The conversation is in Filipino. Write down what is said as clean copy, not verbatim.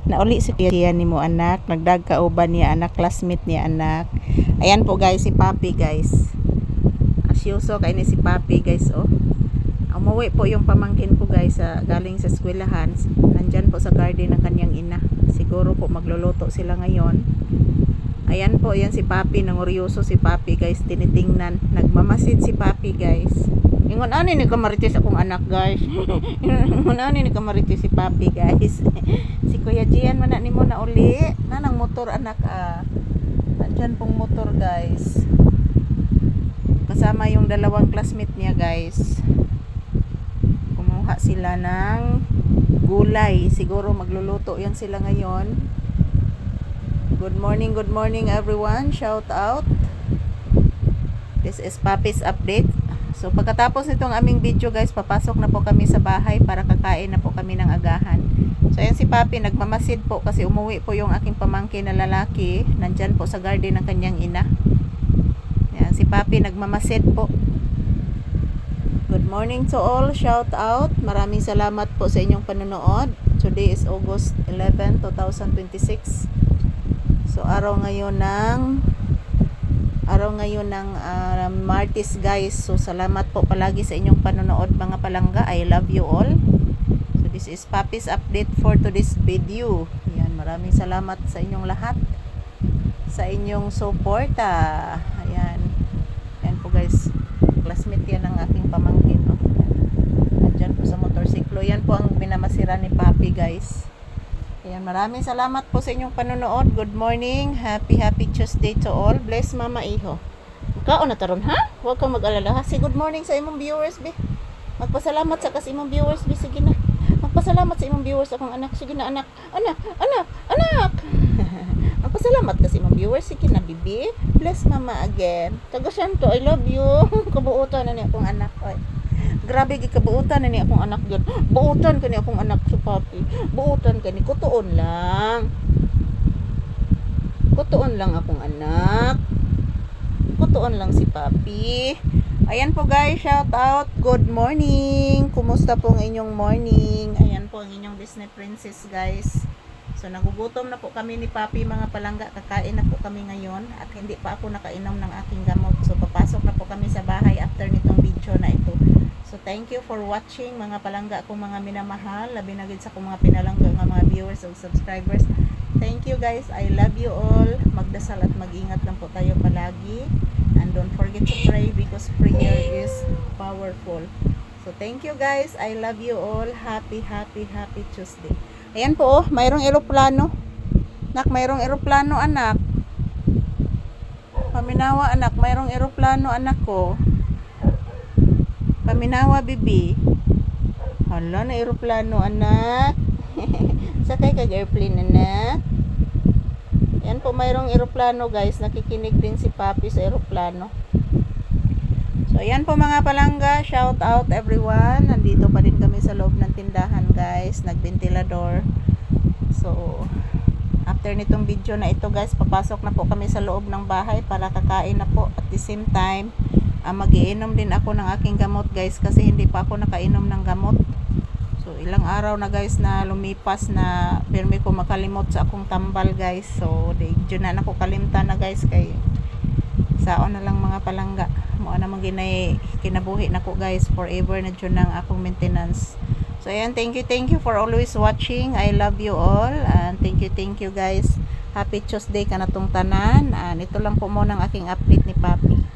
Nauli si Kuya ni mo anak, nagdagkauban niya anak, classmate niya anak. Ayan po guys, si Papi guys. Asyuso kay ni si Papi guys oh. Umuwi po yung pamangkin ko guys galing sa eskwelahan. Nandyan po sa garden ng kanyang ina. Siguro po magluluto sila ngayon. Ayan po, yan si Papi, nanguryoso si Papi guys, tinitingnan. Nagmamasid si Papi guys. Ingon ani ni kamaritis akong anak guys. Ingon ani ni kamaritis si Papi guys. Si Kuya Gian man na nimo na uli. Nanang motor anak Nandyan pong motor guys. Kasama yung dalawang classmate niya guys. Kumuha sila ng gulay. Siguro magluluto yan sila ngayon. Good morning everyone. Shout out. This is Papi's update. So pagkatapos nitong aming video guys, papasok na po kami sa bahay para kakain na po kami ng agahan. So ayan si Papi, nagmamasid po kasi umuwi po yung aking pamangkin na lalaki. Nandyan po sa garden ng kanyang ina. Ayan si Papi, nagmamasid po. Good morning to all. Shout out. Maraming salamat po sa inyong panonood. Today is August 11, 2026. So araw ngayon ng Martes guys. So salamat po palagi sa inyong panonood mga palangga. I love you all. So this is Papi's update for today's video. Ayan, maraming salamat sa inyong lahat, sa inyong suporta. Ayan. Ayan po guys, classmate yan ng aking pamangkin oh. Nandyan po sa motorsiklo. Yan po ang binamasira ni Papi guys. Ayan, maraming salamat po sa inyong panonood. Good morning. Happy Tuesday to all. Bless Mama Iho. Kaon na taron ha? Huwag kang mag-alala ha. Say good morning sa imong viewers be. Magpasalamat sa kas imong viewers be. Sige na. Magpasalamat sa imong viewers akong anak. Sige na anak. Anak. Magpasalamat kasi imong viewers. Sige na bibi. Bless Mama again. Tagasyan to. I love you. Kabuutan na niya akong anak. Oy. Grabe gikabuutan na ni akong anak gyud. Buutan kani akong anak si Papi. Buutan kani kutuon lang. Kutuon lang akong anak. Kutuon lang si Papi. Ayan po guys, shout out. Good morning. Kumusta po ang inyong morning? Ayan po ang inyong Disney princess guys. So nagugutom na po kami ni Papi mga palangga. Kakain na po kami ngayon at hindi pa ako nakainom ng aking gamot. So papasok na po kami sa bahay after nitong video na ito. So thank you for watching mga palangga kong mga minamahal, labi na gid sa kong mga pinalangga nga mga viewers o subscribers. Thank you guys, I love you all. Magdasal at mag-ingat lang po tayo palagi. And don't forget to pray because prayer is powerful. So thank you guys, I love you all. Happy Tuesday. Ayan po oh, mayroong eroplano. Nak, mayroong eroplano anak. Paminawa anak, mayroong eroplano anak ko. Paminawa bibi. Hala na eroplano anak. Sakay kag airplane anak. Yan po mayroong eroplano guys. Nakikinig din si Papi sa eroplano. So ayan po mga palangga. Shout out everyone. Nandito pa din kami sa loob ng tindahan guys. Nagbentilador. So after nitong video na ito guys, papasok na po kami sa loob ng bahay para kakain na po. At the same time magiinom din ako ng aking gamot guys kasi hindi pa ako nakainom ng gamot. So ilang araw na guys na lumipas na pirmi ko makalimot sa akong tambal guys. So di na ako kalimtan na guys kay saon na lang mga palangga. Mo na maginay kinabuhi nako guys, forever na jud nang akong maintenance. So ayan, thank you for always watching. I love you all and thank you guys. Happy Tuesday kanatong tanan. And ito lang po muna ang aking update ni Papi.